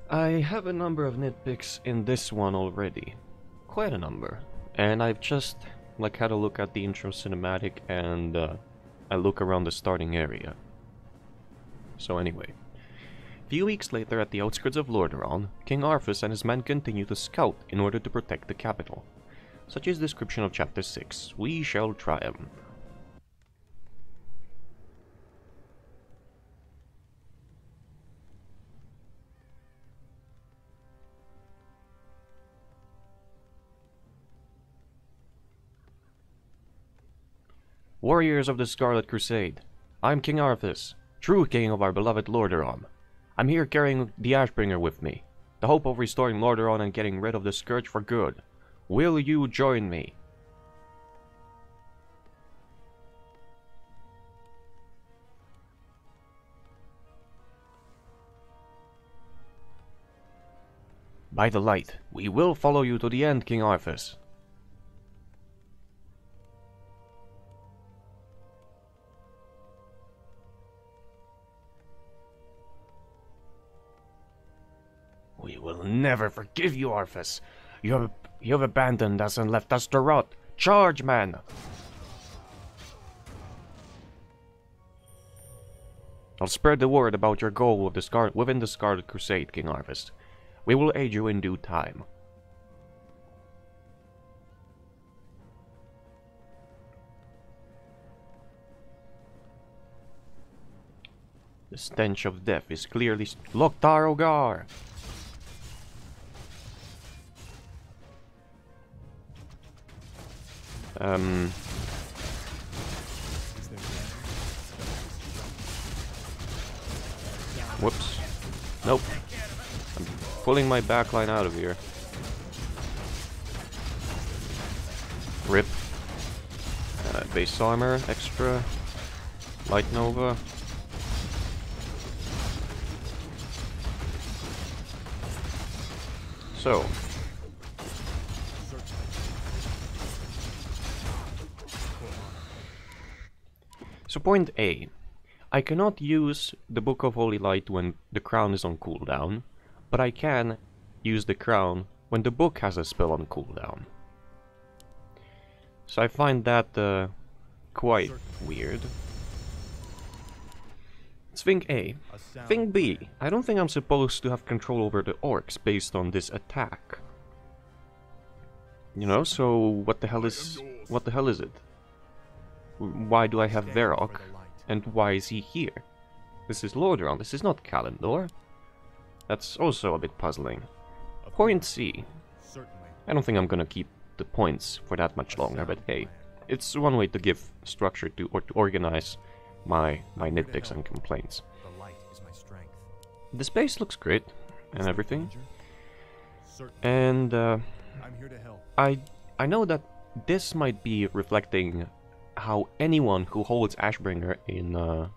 I have a number of nitpicks in this one already. Quite a number. And I've just had a look at the intro cinematic and I look around the starting area. So anyway. Few weeks later at the outskirts of Lordaeron, King Arthas and his men continue to scout in order to protect the capital. Such is the description of Chapter 6. We shall triumph. Warriors of the Scarlet Crusade, I'm King Arthas, true king of our beloved Lordaeron. I'm here carrying the Ashbringer with me, the hope of restoring Lordaeron and getting rid of the Scourge for good. Will you join me? By the light, we will follow you to the end, King Arthas. We will never forgive you, Arthas. You have abandoned us and left us to rot. Charge, man! I'll spread the word about your goal within the Scarlet Crusade, King Arthas. We will aid you in due time. The stench of death is clearly... Loktar Ogar! Whoops. Nope. I'm pulling my backline out of here. Rip. Base armor, extra. Light Nova. So. So point A. I cannot use the Book of Holy Light when the crown is on cooldown, but I can use the crown when the book has a spell on cooldown. So I find that quite weird. It's thing A. Thing B. I don't think I'm supposed to have control over the orcs based on this attack. You know, so what the hell is it? Why do I have Varrock? And why is he here? This is Lordaeron, this is not Kalimdor. That's also a bit puzzling. Point C. I don't think I'm gonna keep the points for that much longer, but hey, it's one way to give structure to, or to organize my nitpicks and complaints. The space looks great, and everything. And I know that this might be reflecting how anyone who holds Ashbringer in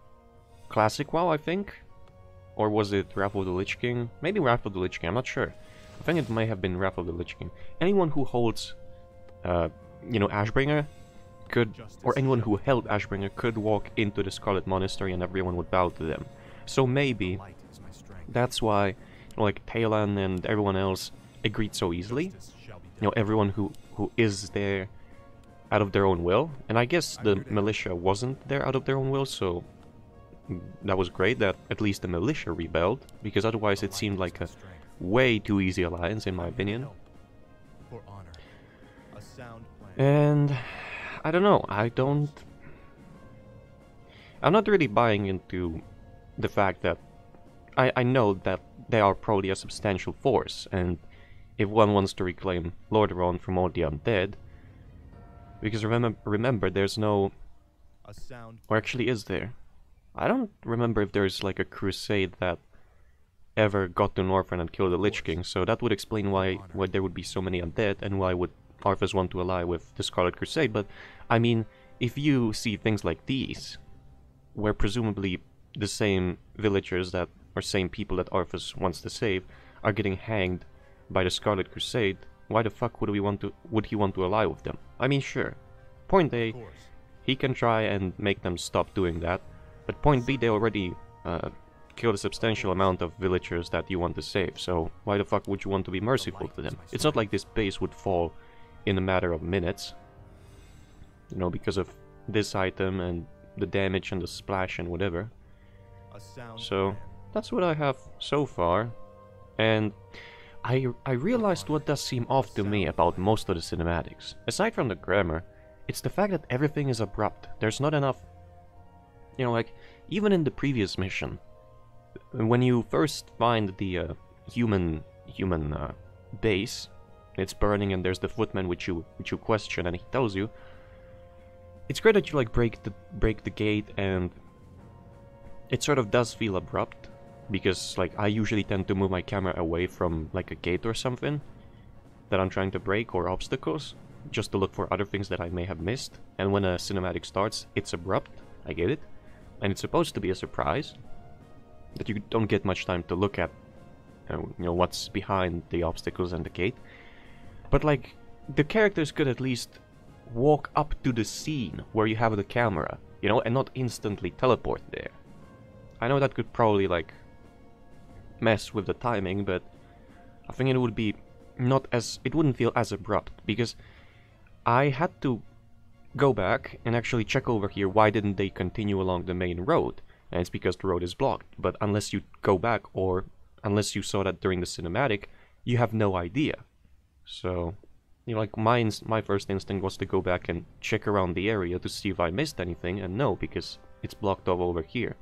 Classic WoW, I think? Or was it Wrath of the Lich King? Maybe Wrath of the Lich King, I'm not sure. I think it may have been Wrath of the Lich King. Anyone who holds, you know, Ashbringer could, or anyone who held Ashbringer could walk into the Scarlet Monastery and everyone would bow to them. So maybe that's why, you know, like Talon and everyone else agreed so easily. You know, everyone who is there out of their own will, and I guess the militia wasn't there out of their own will, so that was great that at least the militia rebelled, because otherwise it seemed like a way too easy alliance in my opinion. And I don't know, I'm not really buying into the fact that I know that they are probably a substantial force, and if one wants to reclaim Lordaeron from all the undead, because remember, there's no... Or actually, is there? I don't remember if there's like a crusade that ever got to Northrend and killed the Lich King, so that would explain why there would be so many undead, and why would Arthas want to ally with the Scarlet Crusade. But, I mean, if you see things like these, where presumably the same villagers that, or same people that Arthas wants to save, are getting hanged by the Scarlet Crusade, why the fuck would he want to ally with them? I mean, sure. Point A, he can try and make them stop doing that, but point B, they already killed a substantial amount of villagers that you want to save, so why the fuck would you want to be merciful to them? It's not like this base would fall in a matter of minutes. You know, because of this item and the damage and the splash and whatever. So, that's what I have so far. And I realized what does seem off to me about most of the cinematics. Aside from the grammar, it's the fact that everything is abrupt. There's not enough... You know, like, even in the previous mission, when you first find the human base, it's burning and there's the footman which you question and he tells you, it's great that you like break the gate, and it sort of does feel abrupt, because like I usually tend to move my camera away from like a gate or something that I'm trying to break, or obstacles, just to look for other things that I may have missed. And when a cinematic starts, it's abrupt, I get it, and it's supposed to be a surprise, that you don't get much time to look at you know what's behind the obstacles and the gate. But like, the characters could at least walk up to the scene where you have the camera, you know, and not instantly teleport there. I know that could probably like mess with the timing, but I think it would be it wouldn't feel as abrupt, because I had to go back and actually check over here why didn't they continue along the main road, and it's because the road is blocked. But unless you go back, or unless you saw that during the cinematic, you have no idea. So, you know, like my first instinct was to go back and check around the area to see if I missed anything, and no, because it's blocked off over here.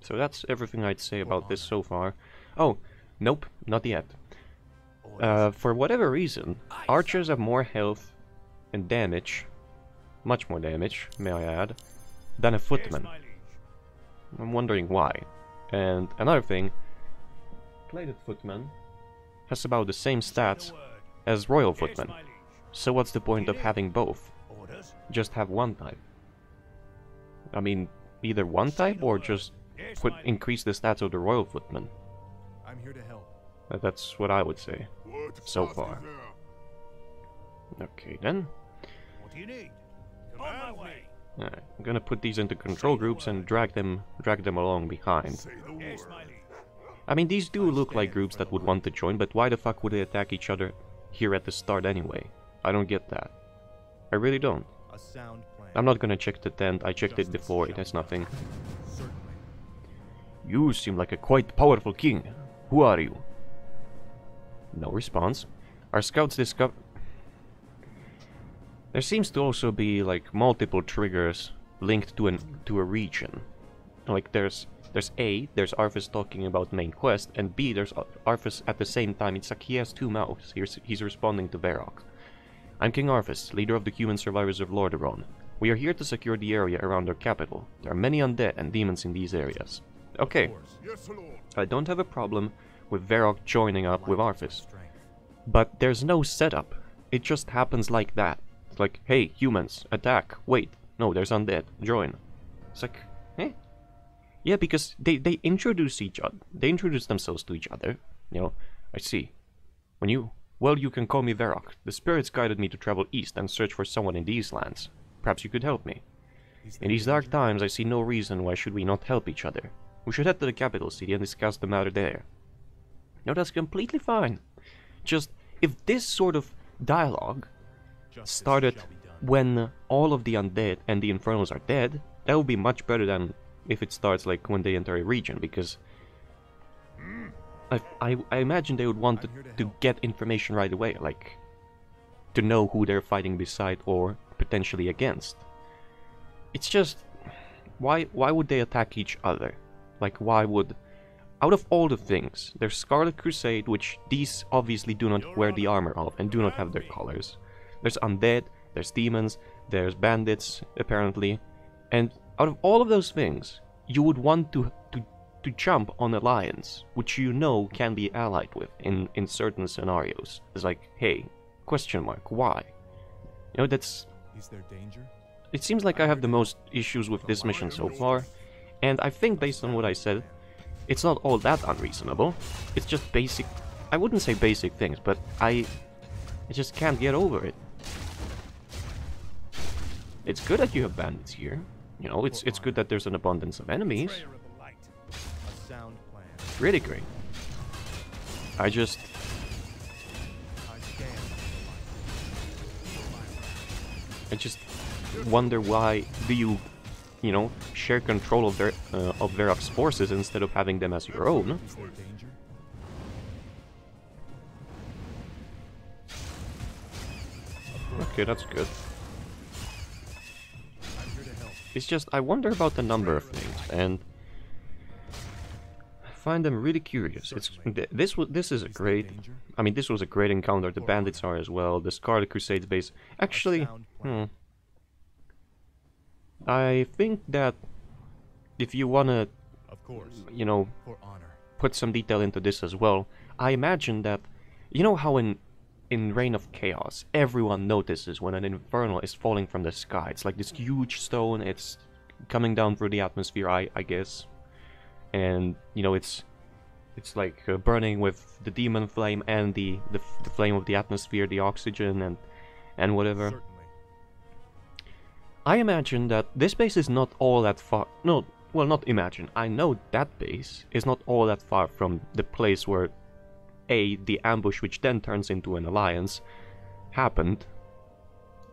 So that's everything I'd say about this so far. Oh, nope, not yet. For whatever reason, archers have more health and damage, much more damage, may I add, than a footman. I'm wondering why. And another thing, plated footman has about the same stats as royal footman. So what's the point of having both? Just have one type. I mean, either one type or just increase the stats of the royal footman. I'm here to help. That's what I would say so far. Okay then. What do you need? Come on my way. Alright, I'm gonna put these into control groups and drag them along behind. I mean, these do look like groups that would want to join, but why the fuck would they attack each other here at the start anyway? I don't get that. I really don't. I'm not gonna check the tent, I checked it before, it has nothing. You seem like a quite powerful king. Who are you? No response. Our scouts discover... There seems to also be like multiple triggers linked to a region. Like there's A, there's Arthas talking about main quest, and B, there's Arthas at the same time. It's like he has two mouths. He's responding to Varrock. I'm King Arthas, leader of the human survivors of Lordaeron. We are here to secure the area around our capital. There are many undead and demons in these areas. Okay, I don't have a problem with Varrock joining up with Arthas, but there's no setup. It just happens like that. It's like, hey, humans, attack. Wait, no, there's undead. Join. It's like, eh? Yeah, because they introduce each other. They introduce themselves to each other. You know, I see. Well, you can call me Varrock. The spirits guided me to travel east and search for someone in these lands. Perhaps you could help me. In these dark times, I see no reason why should we not help each other. We should head to the capital city and discuss the matter there. No, that's completely fine. Just, if this sort of dialogue started when all of the undead and the infernals are dead, that would be much better than if it starts like when they enter a region, because I imagine they would want to get information right away, like to know who they're fighting beside or potentially against. It's just, why would they attack each other? Like, why would... Out of all the things, there's Scarlet Crusade, which these obviously do not wear the armor of and do not have their colors. There's undead, there's demons, there's bandits, apparently. And out of all of those things, you would want to jump on alliance, which you know can be allied with in certain scenarios. It's like, hey, question mark, why? You know, that's... Is there danger? It seems like I have the most issues with this mission so far, and I think based on what I said, it's not all that unreasonable. It's just basic... I wouldn't say basic things, but I just can't get over it. It's good that you have bandits here. You know, it's good that there's an abundance of enemies. really great. I just... I just wonder why do you know, share control of their of Verac's forces instead of having them as your own. Okay, that's good. It's just, I wonder about the number of things, and I find them really curious. It's this is a great, I mean, this was a great encounter. The bandits are as well. The Scarlet Crusade base. Actually, I think that if you wanna, you know, put some detail into this as well, I imagine that, you know how in Reign of Chaos, everyone notices when an infernal is falling from the sky. It's like this huge stone, it's coming down through the atmosphere, I guess. And, you know, it's like burning with the demon flame and the flame of the atmosphere, the oxygen and whatever. Certainly. I imagine that this base is not all that far... No, well, not imagine. I know that base is not all that far from the place where the ambush, which then turns into an alliance, happened,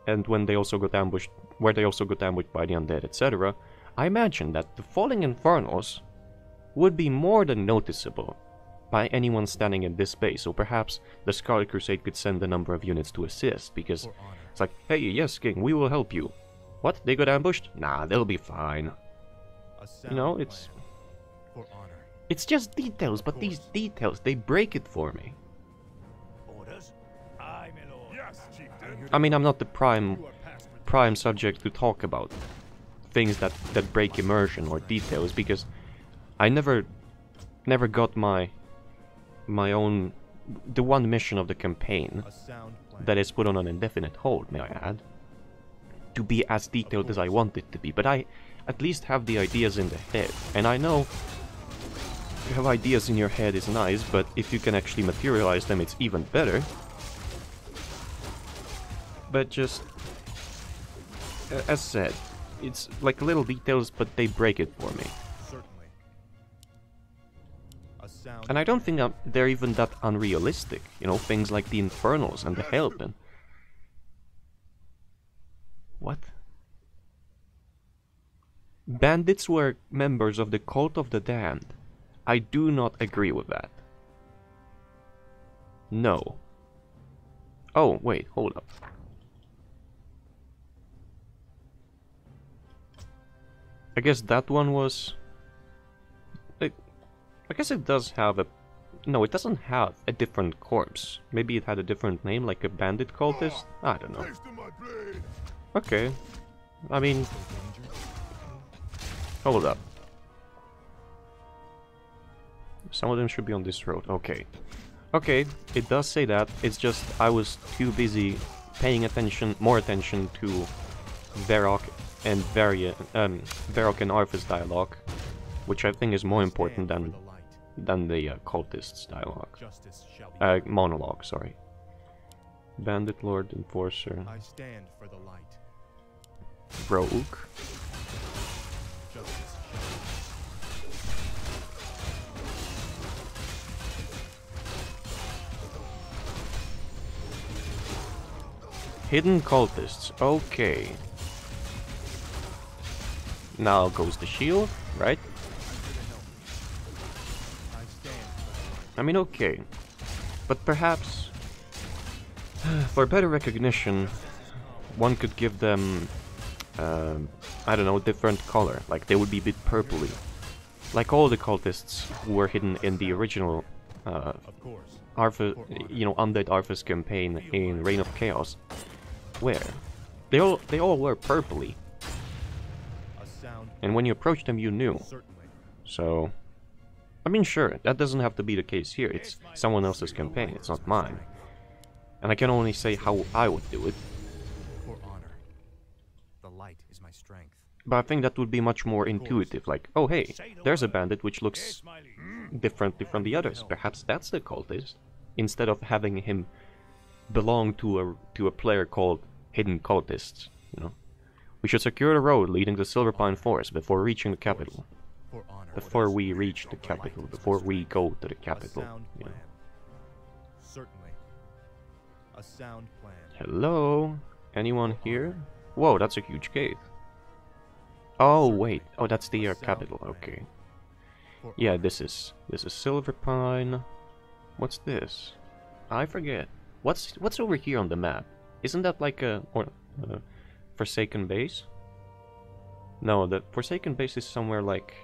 and when they also got ambushed, where they also got ambushed by the undead, etc. I imagine that the falling infernals would be more than noticeable by anyone standing in this base, so perhaps the Scarlet Crusade could send a number of units to assist, because it's like, hey, yes, King, we will help you. What? They got ambushed? Nah, they'll be fine. You know, it's just details, but these details, they break it for me. I mean, I'm not the prime subject to talk about things that break immersion or details, because I never got my own, the one mission of the campaign that is put on an indefinite hold, may I add, to be as detailed as I want it to be, but I at least have the ideas in the head, and I know to have ideas in your head is nice, but if you can actually materialize them, it's even better. But just, as said, it's like little details, but they break it for me. And I don't think they're even that unrealistic, you know, things like the Infernals and the Hellpin. What? Bandits were members of the Cult of the Damned. I do not agree with that. No. Oh, wait, hold up. I guess that one was... I guess it does have a... No, it doesn't have a different corpse. Maybe it had a different name, like a bandit cultist? I don't know. Okay. I mean... Hold up. Some of them should be on this road. Okay. Okay, it does say that. It's just I was too busy paying attention, more attention to Varrock and Varrock and Arthas dialogue, which I think is more important than the cultists dialogue. Monologue, sorry. Bandit Lord, Enforcer. I stand for the light. Rogue. Hidden cultists, okay. Now goes the shield, right? I mean, okay. But perhaps, for better recognition, one could give them, I don't know, different color. Like, they would be a bit purpley. Like all the cultists who were hidden in the original, Arthas, you know, Undead Arthas campaign in Reign of Chaos. Where? They all were purpley. And when you approached them, you knew. So, I mean, sure, that doesn't have to be the case here. It's someone else's campaign, it's not mine. And I can only say how I would do it. For honor. The light is my strength. But I think that would be much more intuitive, like, oh hey, there's a bandit which looks differently from the others. Perhaps that's the cultist, instead of having him belong to a player called Hidden Cultists, you know. We should secure the road leading to Silverpine Forest before reaching the capital. For honor. before we reach the capital, before we go to the A capital. sound You plan. know. Certainly. A sound plan. Hello? Anyone here? Whoa, that's a huge gate. Oh wait, oh that's the capital. Okay. For Yeah, honor. this is Silver Pine. What's this? I forget. What's over here on the map? Isn't that like a Forsaken base? No, the Forsaken base is somewhere like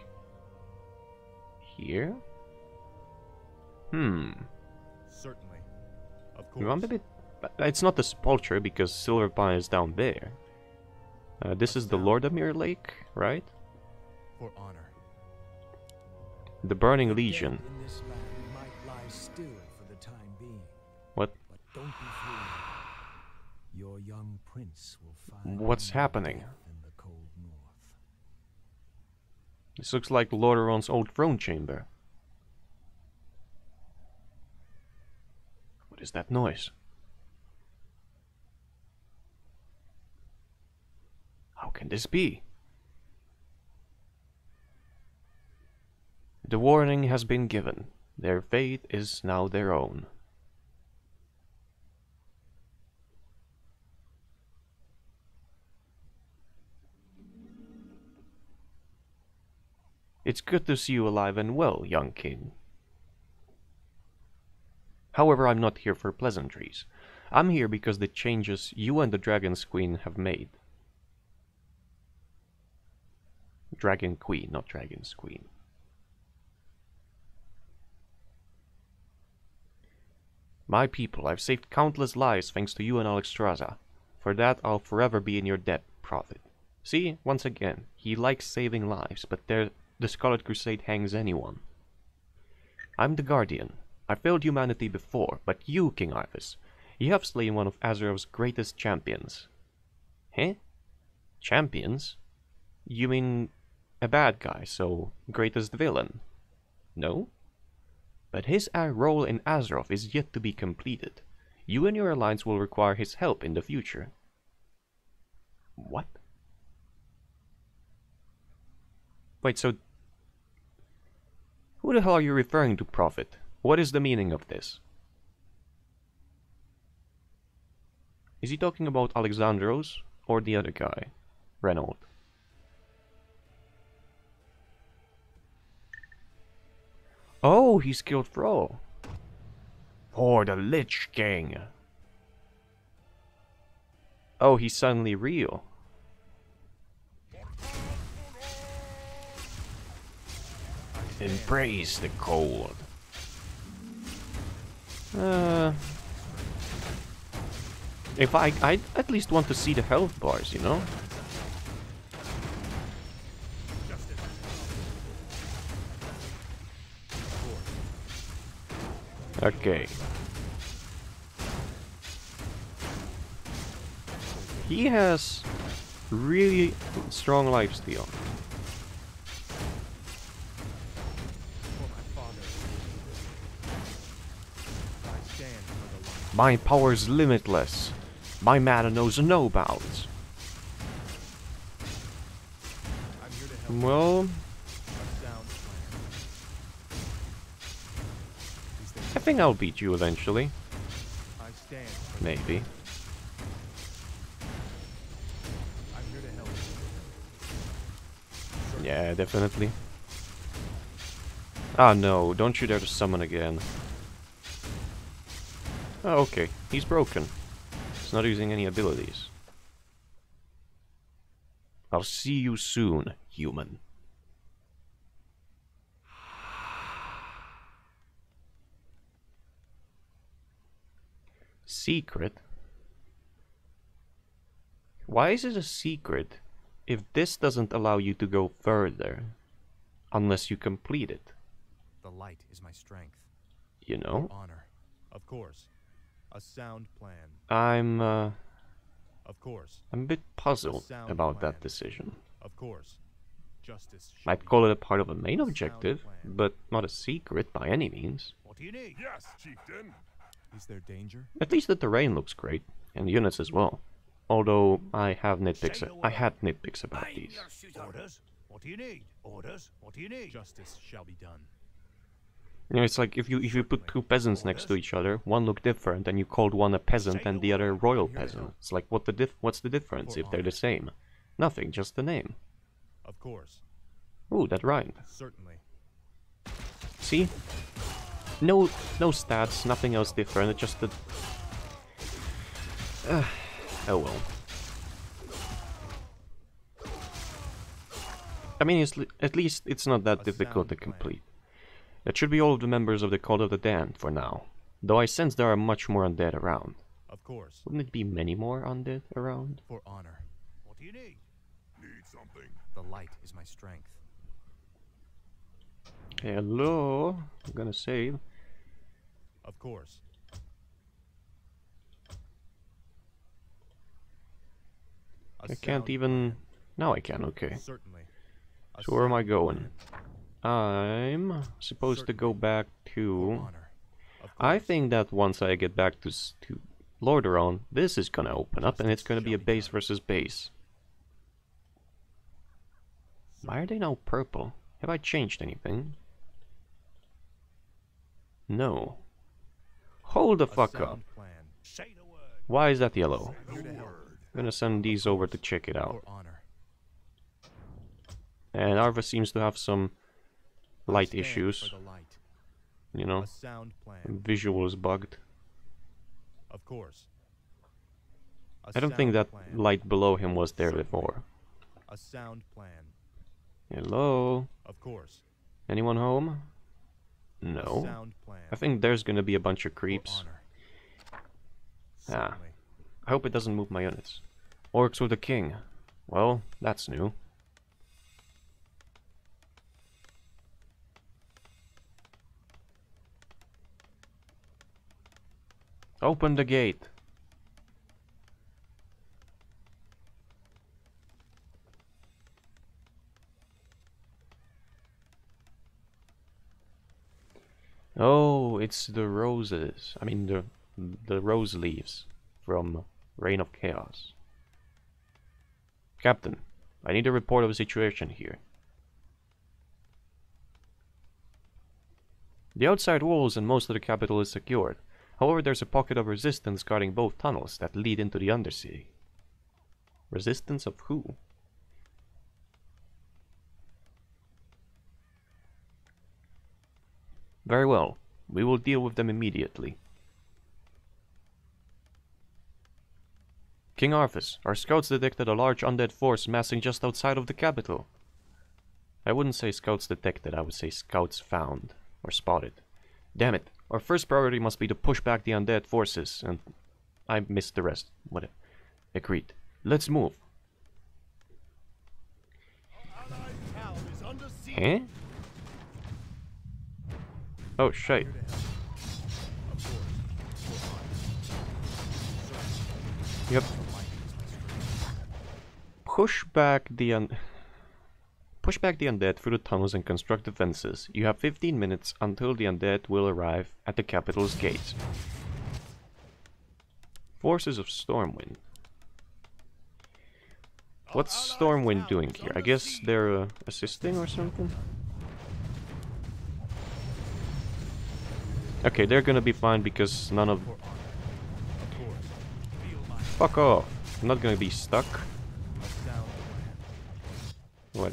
here. Certainly. Of You want course. it's not the Sepulchre because Silver Pine is down there. This is the Lordamere Lake, right? For honor. The Burning Legion. In this land might lie still for the time being. What? But don't be fooled. Your young prince will find What's only happening? death in the cold north. This looks like Lordaeron's old throne chamber. What is that noise? How can this be? The warning has been given. Their fate is now their own. It's good to see you alive and well, young king. However, I'm not here for pleasantries. I'm here because the changes you and the Dragon's Queen have made. Dragon Queen, not Dragon's Queen. My people, I've saved countless lives thanks to you and Alexstrasza. For that, I'll forever be in your debt, Prophet. See, once again, he likes saving lives, but the Scarlet Crusade hangs anyone. I'm the Guardian. I failed humanity before, but you, King Arthas, you have slain one of Azeroth's greatest champions. Huh? Champions? You mean a bad guy, so greatest villain? No? But his role in Azeroth is yet to be completed. You and your alliance will require his help in the future. What? Wait, so... Who the hell are you referring to, Prophet? What is the meaning of this? Is he talking about Alexandros or the other guy, Renault? Oh, he's killed Fro. Or the Lich King. Oh, he's suddenly real. Embrace the cold. If I'd at least want to see the health bars, you know? Okay. He has really strong lifesteal. My power's limitless. My mana knows no bounds. Well, I think I'll beat you eventually. Maybe. Yeah, definitely. Ah no, don't you dare to summon again. Oh, okay, he's broken. He's not using any abilities. I'll see you soon, human. Secret? Why is it a secret if this doesn't allow you to go further unless you complete it? The light is my strength. You know? For honor. Of course. A sound plan. I'm Of course. a bit puzzled sound about plan. that decision. Of course. Justice. I'd call it a part of a main objective, but not a secret by any means. What do you need? Yes, chieftain. Is there danger? At least the terrain looks great, and the units as well. Although I have nitpicks. I had nitpicks about these. Orders? What do you need? Orders? What do you need? Justice shall be done. You know, it's like if you put two peasants next to each other, one look different, and you called one a peasant and the other a royal peasant. It's like what's the difference if they're the same? Nothing, just the name. Of course. Ooh, that rhymed. Certainly. See? No stats, nothing else different, it's just the... oh well. I mean, at least it's not that difficult to complete. That should be all of the members of the Cult of the Damned for now. Though I sense there are much more undead around. Of course. Wouldn't it be many more undead around? For honor. What do you need? Need something. The light is my strength. Hello? I'm gonna save. Of course. I can't even... Now I can, okay. Certainly. So where am I going? I'm supposed to go back to... I think that once I get back to Lordaeron, this is gonna open up and it's gonna be a base versus base. Why are they now purple? Have I changed anything? No. Hold the fuck up. Why is that yellow? I'm gonna send these over to check it out. And Arthas seems to have some light issues. You know, visual is bugged. Of course. I don't think that light below him was there before. A sound plan. Hello? Of course. Anyone home? No. I think there's gonna be a bunch of creeps. Ah. I hope it doesn't move my units. Orcs with the king. Well, that's new. Open the gate. Oh, it's the roses. I mean the rose leaves from Reign of Chaos. Captain, I need a report of the situation here. The outside walls and most of the capital is secured. However, there's a pocket of resistance guarding both tunnels that lead into the Undercity. Resistance of who? Very well. We will deal with them immediately. King Arthas, our scouts detected a large undead force massing just outside of the capital. I wouldn't say scouts detected, I would say scouts found. Or spotted. Damn it. Our first priority must be to push back the undead forces, and I missed the rest. What? Agreed. Let's move. Huh? Oh, shit. Yep. Push back the undead through the tunnels and construct defenses. You have 15 minutes until the undead will arrive at the capital's gates. Forces of Stormwind. What's Stormwind doing here? I guess they're assisting or something? Okay, they're gonna be fine because none of... Fuck off! I'm not gonna be stuck.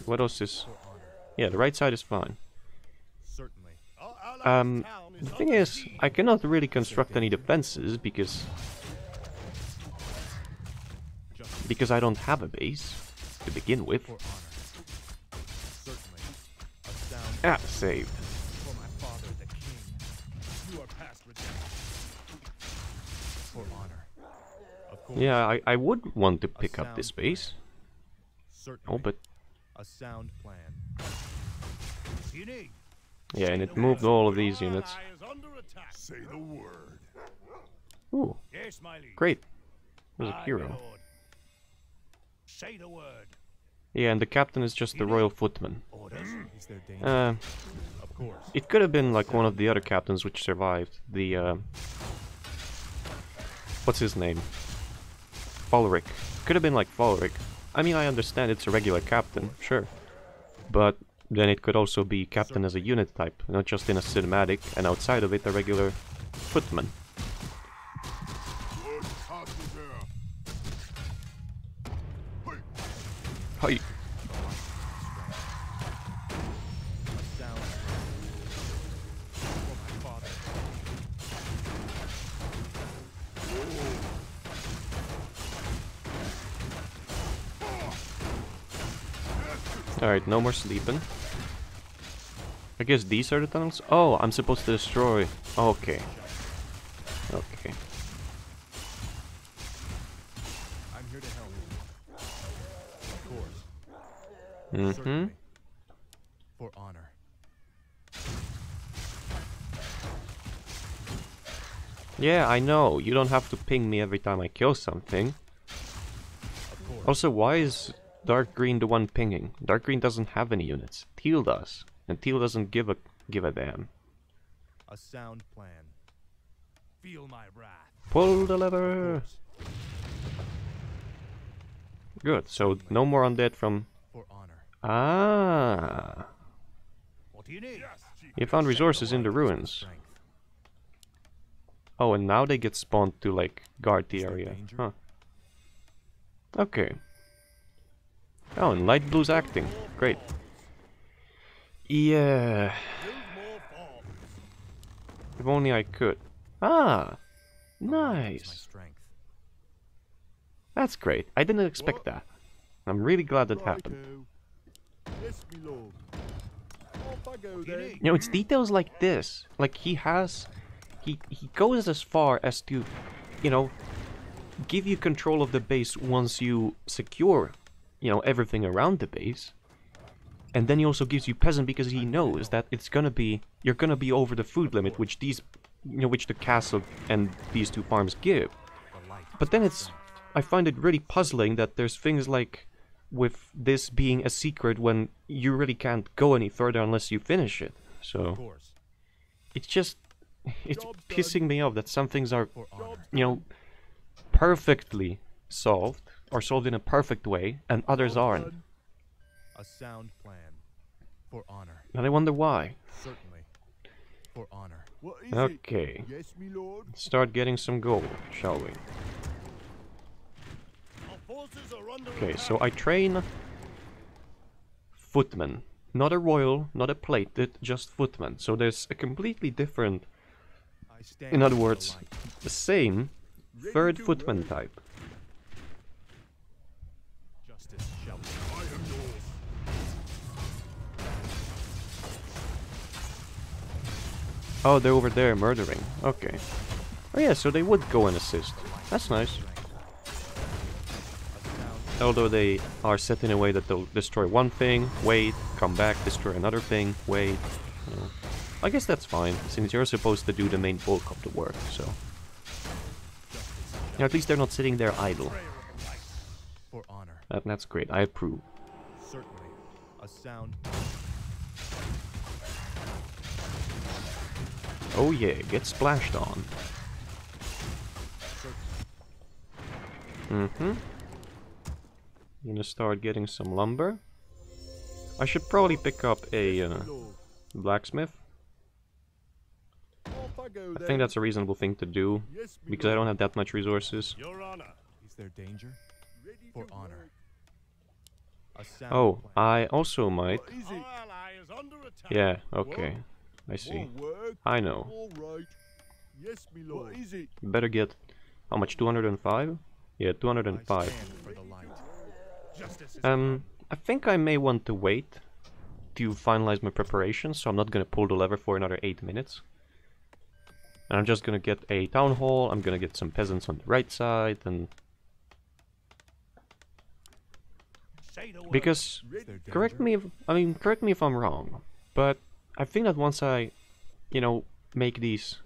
What else is... Yeah, the right side is fine. The thing is, I cannot really construct any defenses because I don't have a base to begin with. Ah, saved. Yeah, I would want to pick up this base. Oh, but... A sound plan. Yeah, and it moved all of these units. Say the word. Ooh, great. There's a hero. Say the word. Yeah, and the captain is just the royal footman. Is there danger? Of course. It could have been like one of the other captains which survived. The, what's his name? Falric. Could have been like Falric. I mean, I understand it's a regular captain, sure. But then it could also be captain as a unit type, not just in a cinematic, and outside of it a regular footman. Hi. Alright, no more sleeping. I guess these are the tunnels? Oh, I'm supposed to destroy. Okay. Okay. I'm here to help. Of course. Mm-hmm. Certainly. For honor. Yeah, I know. You don't have to ping me every time I kill something. Of course. Also, why is Dark Green the one pinging? Dark Green doesn't have any units. Teal does. And Teal doesn't give a damn. A sound plan. Feel my wrath. Pull the lever! Good, so no more undead from... For honor. Ah! What do you need? You found resources in the ruins. Strength. Oh, and now they get spawned to, like, guard the area. Huh. Okay. Oh, and Light Blue's acting. Great. Yeah. If only I could. Ah! Nice. That's great. I didn't expect that. I'm really glad that happened. Yes, my lord. Off I go then. You know, it's details like this. Like, he goes as far as to, you know, give you control of the base once you secure, you know, everything around the base. And then he also gives you peasant because he knows that you're gonna be over the food limit, which which the castle and these two farms give. But then I find it really puzzling that there's things like, with this being a secret when you really can't go any further unless you finish it. So, it's pissing me off that some things are, you know, perfectly solved, or solved in a perfect way, and others aren't. A sound plan. For honor. And I wonder why. Certainly. For honor. What is Okay. it? Yes, my lord. Let's start getting some gold, shall we? Okay, so I train footmen. Not a royal, not a plated, just footmen. So there's a completely different, in other words, the same third footman type. Justice shall be. Oh, they're over there murdering. Okay. Oh yeah, so they would go and assist. That's nice. Although they are set in a way that they'll destroy one thing, wait, come back, destroy another thing, wait. You know. I guess that's fine, since you're supposed to do the main bulk of the work, so... Yeah, at least they're not sitting there idle. For honor. That's great, I approve. Certainly. A sound. Oh yeah, get splashed on. Mm-hmm. Gonna start getting some lumber. I should probably pick up a blacksmith. Off I go I then. think that's a reasonable thing to do, Yes, my because I don't have that much resources. Your honor. Is there danger? Ready For to honor. work. A sound Oh, plan. I also might... What is it? Yeah, okay. I see. More work. I know. All right. Yes, my lord. What is it? Better get... How much? 205? Yeah, I 205. stand for the light. Justice is I think I may want to wait to finalize my preparations, so I'm not gonna pull the lever for another 8 minutes. And I'm just gonna get a town hall, I'm gonna get some peasants on the right side, and... Because, correct me if I'm wrong, but I think that once I, you know, make these,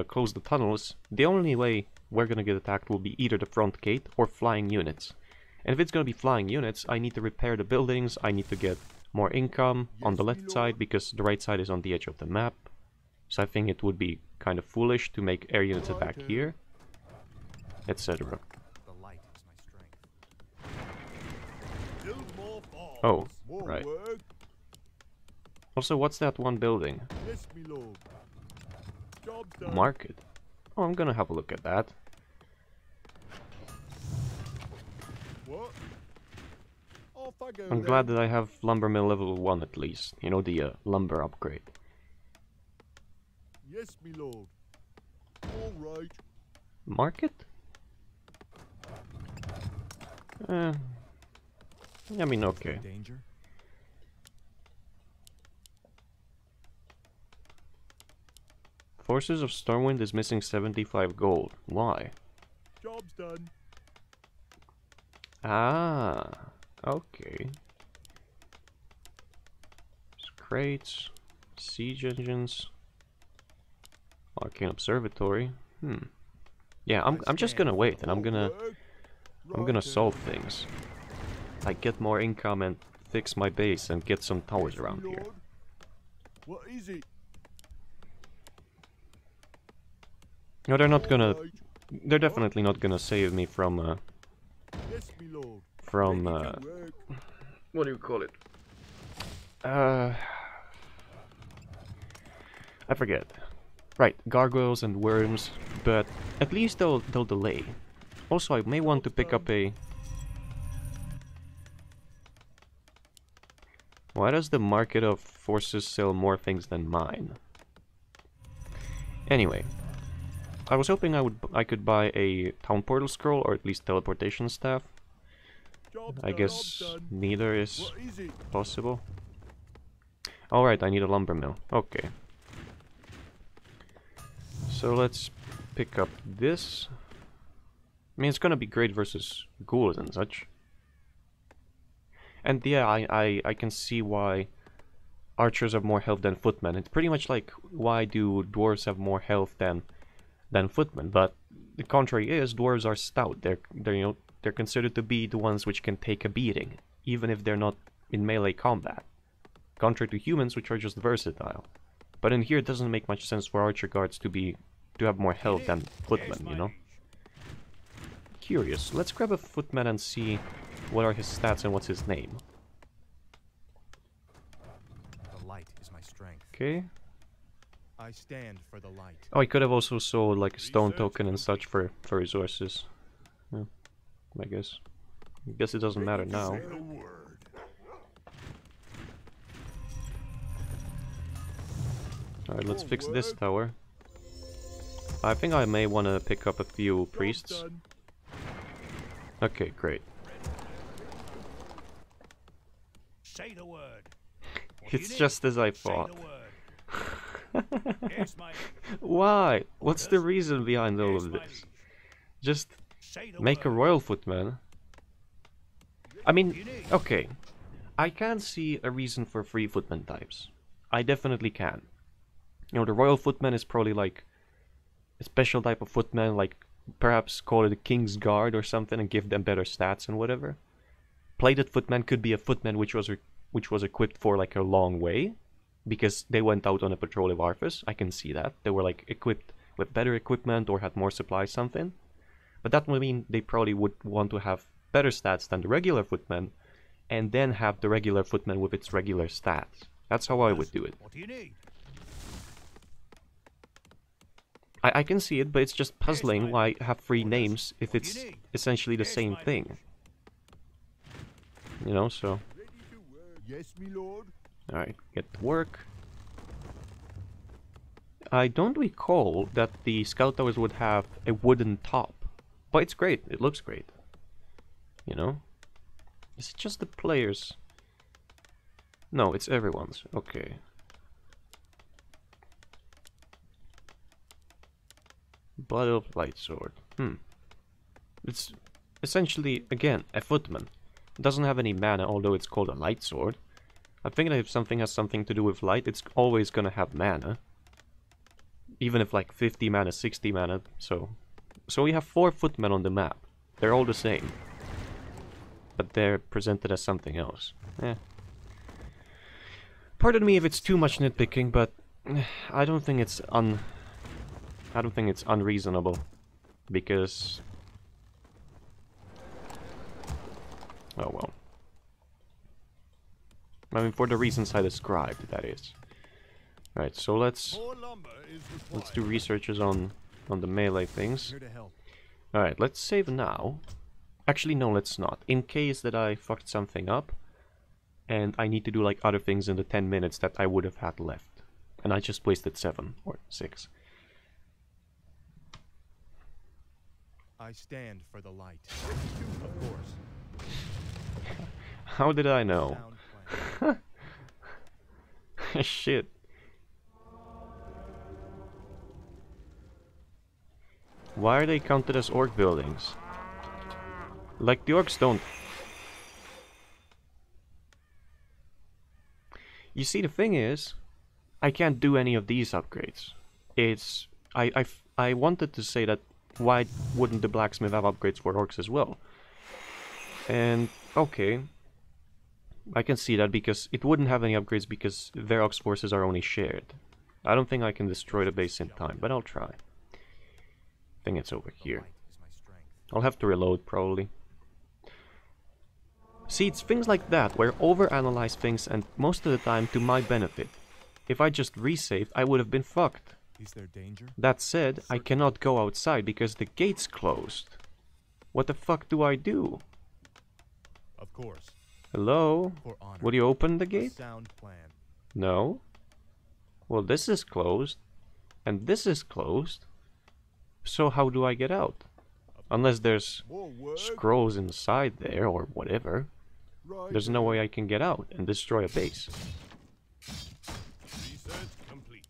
close the tunnels, the only way we're gonna get attacked will be either the front gate or flying units. And if it's gonna be flying units, I need to repair the buildings, I need to get more income on the left side, because the right side is on the edge of the map. So I think it would be kind of foolish to make air units attack here, etc. the light is my strength. Oh, More Right. work. Also, what's that one building? Yes, me lord. Job's done. Market. Oh, I'm gonna have a look at that. What? Off I go I'm then. glad that I have lumber mill level 1 at least. You know, the lumber upgrade. Yes, me lord. All right. Market? I mean, okay. Danger? Forces of Stormwind is missing 75 gold. Why? Job's done. Ah, okay. Crates, siege engines, Arcane Observatory. Yeah, I'm just gonna wait and I'm gonna solve things. Like get more income and fix my base and get some towers around here. What is it? No, they're not gonna. Alright. They're definitely not gonna save me from Yes, me lord. from Ready to work. what do you call it? I forget. Right, gargoyles and worms, but at least they'll delay. Also, I may want to pick up a. Why does the market of forces sell more things than mine? Anyway, I was hoping I could buy a town portal scroll or at least teleportation staff. Job's I done. guess Job's done. neither is What is it? possible. Alright, I need a lumber mill. Okay. So let's pick up this. I mean, it's gonna be great versus ghouls and such. And yeah, I can see why archers have more health than footmen. It's pretty much like, why do dwarves have more health than footmen? But the contrary is, dwarves are stout. They're considered to be the ones which can take a beating, even if they're not in melee combat. Contrary to humans, which are just versatile. But in here, it doesn't make much sense for archer guards to have more health than footmen, you know? Curious. Let's grab a footman and see what are his stats and what's his name. The light is my strength. Okay. I stand for the light. Oh, I could have also sold like a stone token and such for resources. Yeah, I guess. It doesn't matter now. Say the word. Alright, let's fix this tower. I think I may want to pick up a few priests. Job's done. Okay, great. Say the word. It's just as I Say thought. the word. Yes, my Why? What's the reason behind all yes, of my this? liege. Just Say the make a word. royal footman. I mean, You need. okay. I can see a reason for free footman types. I definitely can. You know, the royal footman is probably like a special type of footman, like perhaps call it a king's guard or something and give them better stats and whatever. Plated footman could be a footman which was equipped for like a long way, because they went out on a patrol of Arthas. I can see that. They were like equipped with better equipment or had more supplies, something. But that would mean they probably would want to have better stats than the regular footman, and then have the regular footman with its regular stats. That's how I would do it. What do you need? I can see it, but it's just puzzling mate. why have three names if What do it's you need? essentially the Yes, same mate. thing. You know, so... Ready to work. Yes, me lord. Alright, get to work. I don't recall that the scout towers would have a wooden top. But it's great, it looks great. You know? Is it just the players? No, it's everyone's. Okay. Blood of Light Sword. It's essentially, again, a footman. It doesn't have any mana, although it's called a light sword. I think that if something has something to do with light, it's always gonna have mana. Even if like 50 mana, 60 mana, so we have 4 footmen on the map. They're all the same. But they're presented as something else. Pardon me if it's too much nitpicking, but I don't think it's unreasonable, because... Oh well. I mean, for the reasons I described, that is. Right, so let's More lumber is do required. researches on the melee things. Here to help. Alright, let's save now. Actually, no, let's not. In case that I fucked something up, and I need to do like other things in the 10 minutes that I would have had left. And I just wasted 7 or 6. I stand for the light. Of course. How did I know? Sound plan. Shit. Why are they counted as orc buildings? Like, the orcs don't... You see, the thing is, I can't do any of these upgrades. It's... I wanted to say that why wouldn't the blacksmith have upgrades for orcs as well? And, okay. I can see that because it wouldn't have any upgrades because Varrock's forces are only shared. I don't think I can destroy the base in time, but I'll try. I think it's over here. Light is my strength. I'll have to reload, probably. See, it's things like that, where overanalyze things and most of the time to my benefit. If I just resaved, I would have been fucked. Is there danger? That said, I cannot go outside because the gate's closed. What the fuck do I do? Of course. Hello? For honor. Would you open the A gate? sound plan. No? Well, this is closed. And this is closed. So how do I get out? Unless there's More work. scrolls inside there or whatever. Right. There's no way I can get out and destroy a base. Research complete.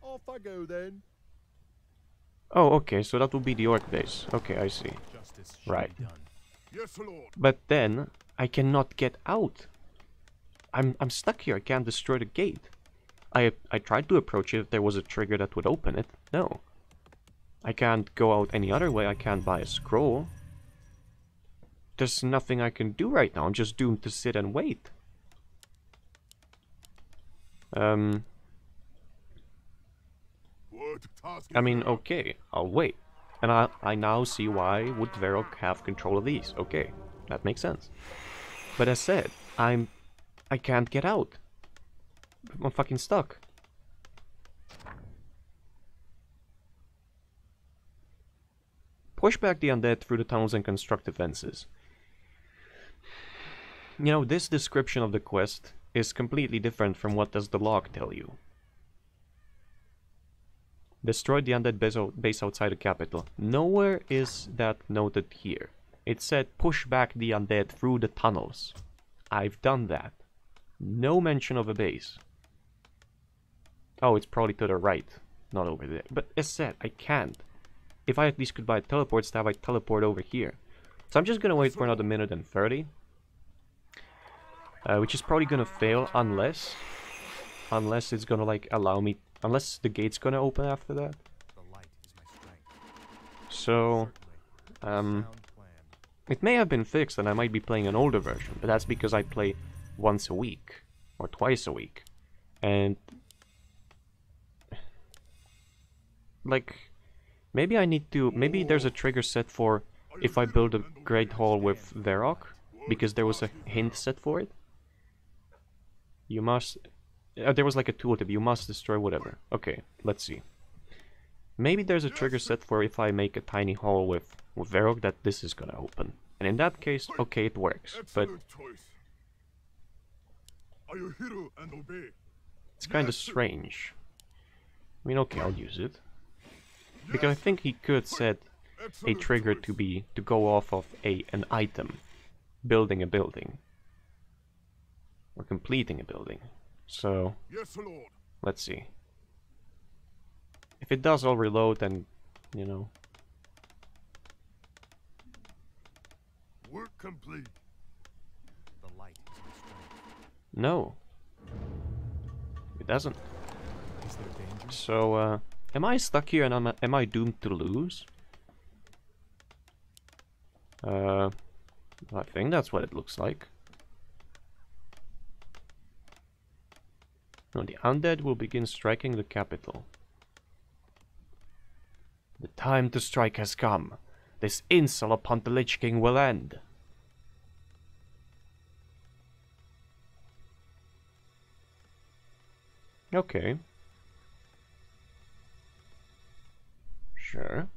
Off I go then. Oh, okay, so that will be the orc base. Okay, I see. Justice shall Right. be done. Yes, Lord. But then, I cannot get out. I'm stuck here, I can't destroy the gate. I tried to approach it if there was a trigger that would open it. No. I can't go out any other way, I can't buy a scroll. There's nothing I can do right now, I'm just doomed to sit and wait. What task I is mean, there? okay, I'll wait. And I now see why would Varrock have control of these. Okay, that makes sense. But as said, I can't get out. I'm fucking stuck. Push back the undead through the tunnels and construct defenses. You know, this description of the quest is completely different from what does the log tell you. Destroy the undead base outside the capital. Nowhere is that noted here. It said push back the undead through the tunnels. I've done that. No mention of a base. Oh, it's probably to the right, not over there. But as said, I can't. If I at least could buy a teleport stab, I'd teleport over here. So I'm just gonna wait for another minute and 30. Which is probably gonna fail unless it's gonna like allow me, unless the gate's gonna open after that. The light is my strength. So, Sound plan. it may have been fixed and I might be playing an older version, but that's because I play once a week or twice a week. And like maybe I need to, maybe there's a trigger set for if I build a Great Hall with Varrock, because there was a hint set for it. You must... there was like a tooltip, you must destroy whatever. Okay, let's see. Maybe there's a trigger set for if I make a tiny hall with Varrock that this is gonna open. And in that case, okay, it works. But Excellent choice. Are you hero and obey? it's kind of strange. I mean, okay, I'll use it. Because I think he could set a Excellent trigger choice. to go off of an item. Building a building. Or completing a building. So, Yes, Lord. let's see. If it does, I'll reload and, you know. Work complete. The light is my strength. No. It doesn't. Is there danger? So, am I stuck here and am I doomed to lose? I think that's what it looks like. No, the undead will begin striking the capital. The time to strike has come. This insult upon the Lich King will end. Okay. Sure.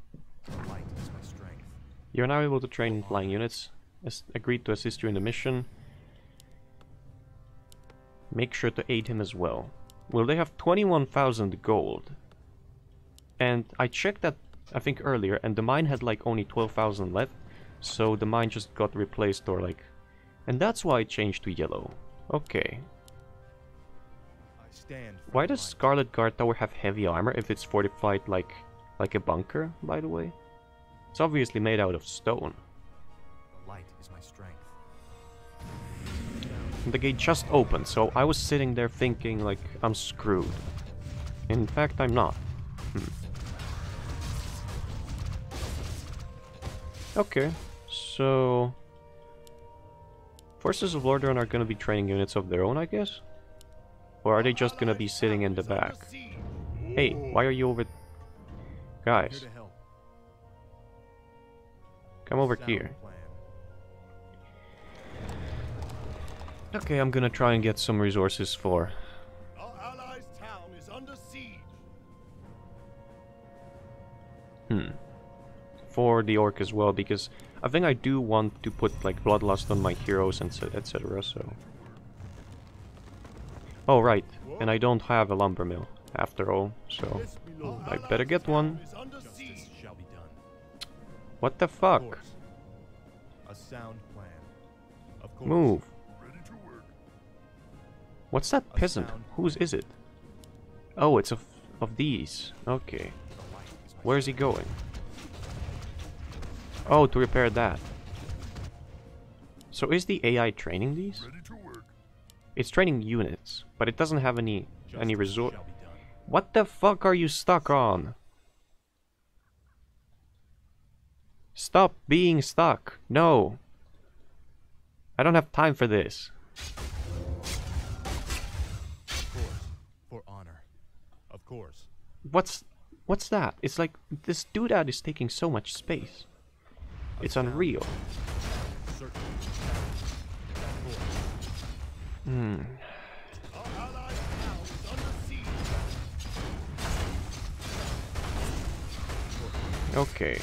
The light is my strength. You're now able to train flying units. Agreed to assist you in the mission. Make sure to aid him as well. Well, they have 21,000 gold. And I checked that, I think, earlier, and the mine had like only 12,000 left. So the mine just got replaced or like... And that's why it changed to yellow. Okay. I stand for Why the does light. Scarlet Guard Tower have heavy armor if it's fortified like a bunker, by the way? It's obviously made out of stone. The light is my strength. The gate just opened, so I was sitting there thinking like I'm screwed. In fact, I'm not. Okay, so... Forces of Lordaeron are gonna be training units of their own, I guess? Or are they just gonna be sitting in the back? Hey, why are you over... Here Guys, to help. come over Sound here. plan. Okay, I'm gonna try and get some resources for... Our allies' town is under siege. For the orc as well, because I think I do want to put like bloodlust on my heroes and etc. So... Oh right, and I don't have a lumber mill after all, so Yes, my lord. I better get one. Is under Justice siege. shall be done. What the Of fuck? course. A sound plan. Of course. Move. Ready to work. What's that A peasant? sound Whose is it? Oh, it's of these. Okay. The light is my Where is he going? Oh, to repair that. So is the AI training these? ready to work. It's training units, but it doesn't have any Justice resort. shall be done. What the fuck are you stuck on? Stop being stuck. No. I don't have time for this. Of course. For honor. Of course. What's that? It's like this doodad is taking so much space. It's unreal. Certainly. Of course. Our allies' town is under siege. Okay.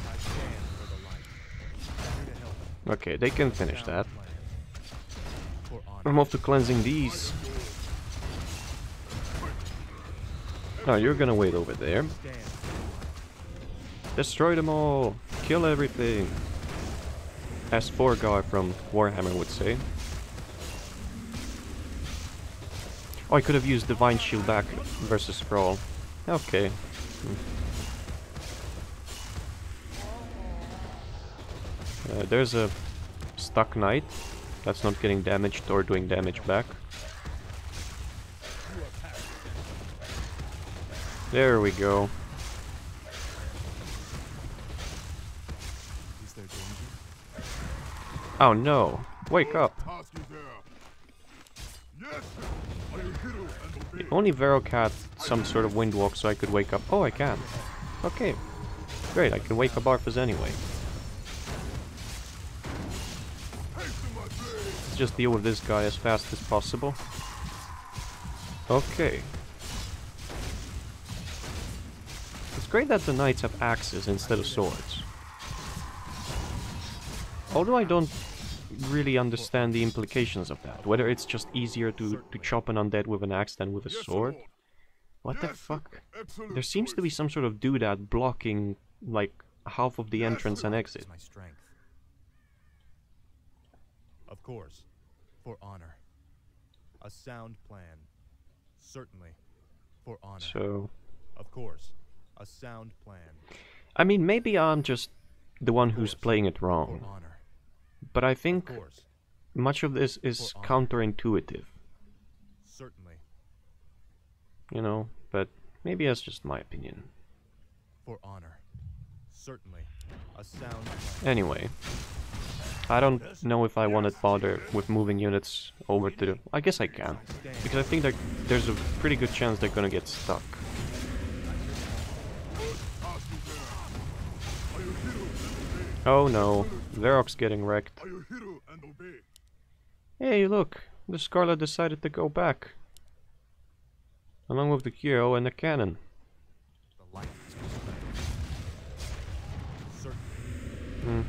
I stand for the light. Here to help. Okay, they can finish that. Sound plan. For honor. I'm off to cleansing these. Oh, you're gonna wait over there. Stand. Destroy them all! Kill everything! As Forgar from Warhammer would say. Oh, I could have used Divine Shield back versus Sprawl. Okay. There's a stuck knight that's not getting damaged or doing damage back. There we go. Is there danger? Oh no! Wake up! Task is there. Yes. I am hero and obey. If only Varrock had some sort of windwalk so I could wake up. Oh, I can. Okay. Great, I can wake up Arthas anyway. Let's just deal with this guy as fast as possible. Okay. It's great that the knights have axes instead of swords. Although I don't really understand the implications of that. Whether it's just easier to chop an undead with an axe than with a sword. What the fuck? There seems to be some sort of doodad blocking, like, half of the entrance and exit. Is my strength. Of course. For honor. A sound plan. Certainly. For honor. So... Of course. A sound plan. I mean, maybe I'm just the one who's playing it For wrong. honor. But I Of think course. much of this is counterintuitive. Certainly. You know, but maybe that's just my opinion. For honor. Certainly. A sound plan. Anyway, I don't know if I want to bother with moving units over to the... I guess I can. Because I think that there's a pretty good chance they're gonna get stuck. Oh no. Verok's getting wrecked. I will hear and obey. Hey, look! The Scarlet decided to go back. Along with the hero and the cannon. The light is my strength. Certainly. Hmm.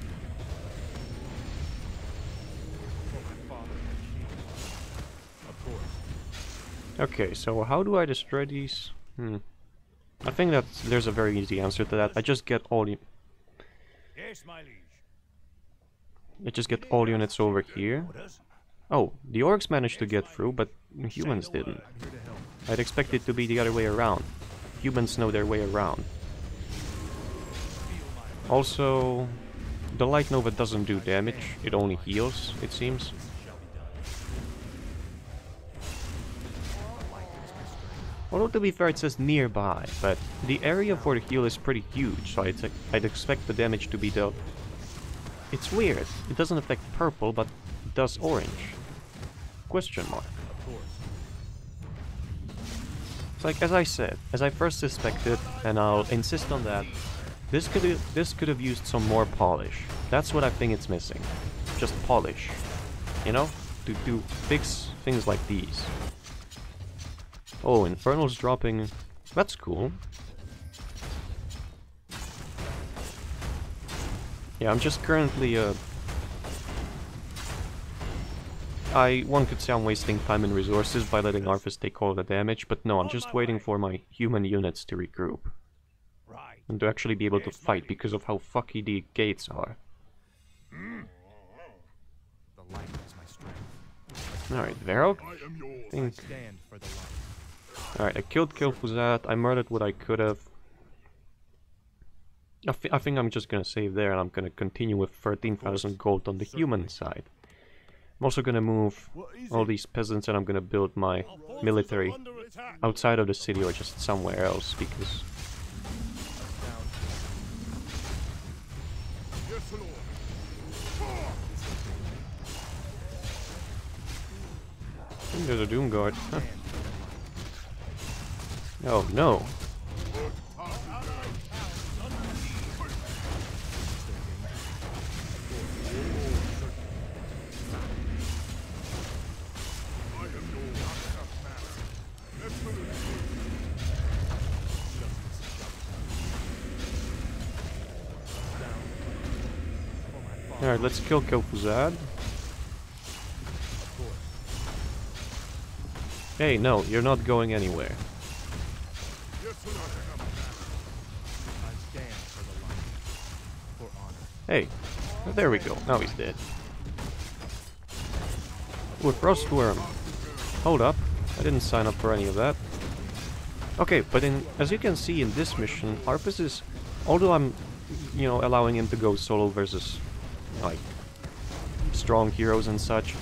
For my father and king. Of course. Okay, so how do I destroy these? I think that there's a very easy answer to that. I just get all Yes, my liege. units over here. Orders? Oh, the orcs managed to get through, but humans didn't. I'm here to help. I'd expect it to be the other way around. Humans know their way around. Also, the Light Nova doesn't do damage, it only heals, it seems. Although to be fair, it says nearby, but the area for the heal is pretty huge, so I'd expect the damage to be dealt. It's weird, it doesn't affect purple, but it does orange. Question mark. Of course. It's like, as I said, as I first suspected, and I'll insist on that, this could have used some more polish. That's what I think it's missing. Just polish. You know? To fix things like these. Oh, Infernal's dropping. That's cool. Yeah, I'm just currently, one could say I'm wasting time and resources by letting Arthas take all the damage, but no, I'm just waiting for my human units to regroup. Right. And to actually be able to fight because of how fucky the gates are. The light is my strength. Alright, Verok. I am yours. I stand for the light. Alright, I killed Kil'Thuzad, I murdered what I could have. I think I'm just gonna save there and I'm gonna continue with 13,000 gold on the human side. I'm also gonna move all these peasants and I'm gonna build my military outside of the city or just somewhere else because... Yes, Lord. I think there's a Doomguard. Oh no. Alright, let's kill Kil'Thuzad. Hey, no, you're not going anywhere. I stand for the light. For honor. Hey, there we go, now he's dead. With Frostworm. Hold up, I didn't sign up for any of that. Okay, but as you can see in this mission, Arthas is, although I'm, you know, allowing him to go solo versus, like, strong heroes and such,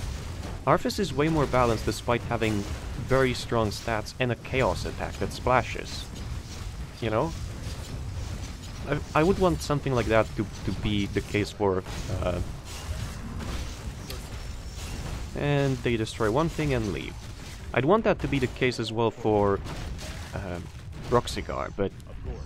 Arthas is way more balanced despite having very strong stats and a chaos attack that splashes. You know? I would want something like that to be the case for... and they destroy one thing and leave. I'd want that to be the case as well for Broxigar, but... Of course.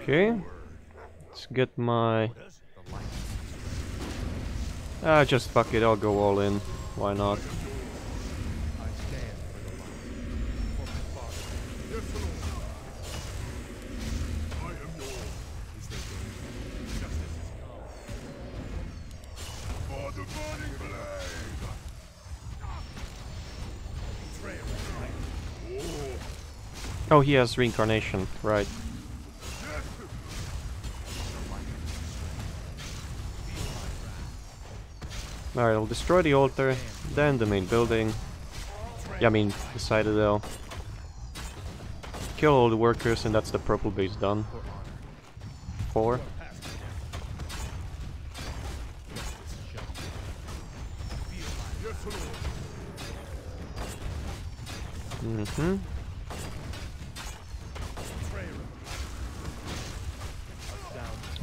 Okay, let's get my... just fuck it, I'll go all in. Why not? I stand for the light. For my father. Yes, Lord. I am yours. Is there danger? Justice has come. For the burning blade. Oh, he has reincarnation, right. Alright, I'll destroy the altar, then the main building. Yeah, I mean, the citadel. Kill all the workers, and that's the purple base done. 4.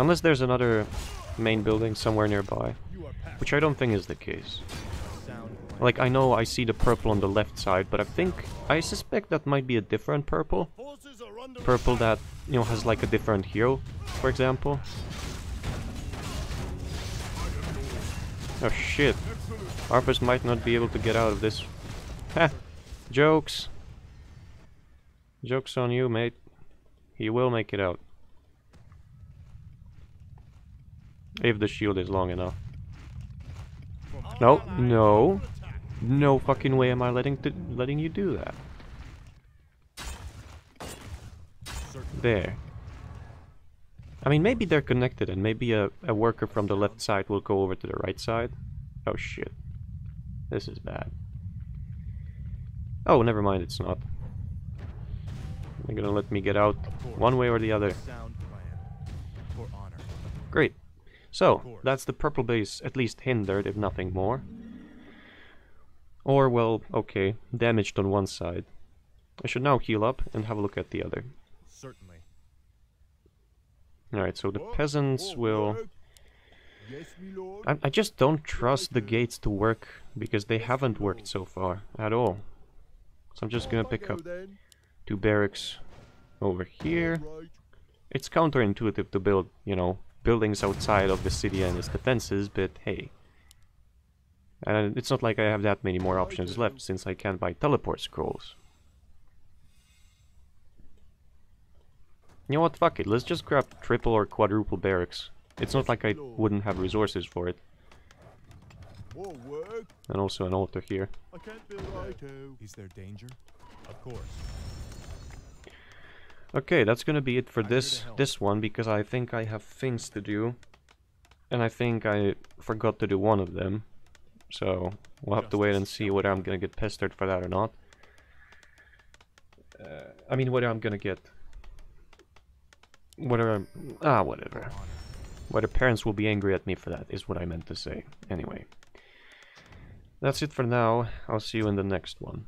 Unless there's another main building somewhere nearby, which I don't think is the case. Like, I know I see the purple on the left side, but I suspect that might be a different purple. Purple that, you know, has like a different hero, for example. Oh shit. Arthas might not be able to get out of this. Ha! Jokes! Joke's on you, mate. He will make it out. If the shield is long enough. No, no. No fucking way am I letting you do that. There. I mean, maybe they're connected and maybe a worker from the left side will go over to the right side. Oh shit. This is bad. Oh, never mind, it's not. They're gonna let me get out one way or the other. Great. So, that's the purple base at least hindered, if nothing more. Or, well, okay, damaged on one side. I should now heal up and have a look at the other. Certainly. Alright, so the peasants will... I just don't trust the gates to work, because they haven't worked so far, at all. So I'm just gonna pick up 2 barracks over here. It's counterintuitive to build, you know, buildings outside of the city and its defenses, but hey. And it's not like I have that many more options left, since I can't buy teleport scrolls. You know what, fuck it, let's just grab triple or quadruple barracks. It's not like I wouldn't have resources for it. And also an altar here. Is there danger? Of course. Okay, that's gonna be it for this one, because I think I have things to do. And I think I forgot to do one of them. So, we'll have to wait and see whether I'm gonna get pestered for that or not. I mean, whether I'm gonna get... Whether whatever. Whether parents will be angry at me for that, is what I meant to say. Anyway. That's it for now. I'll see you in the next one.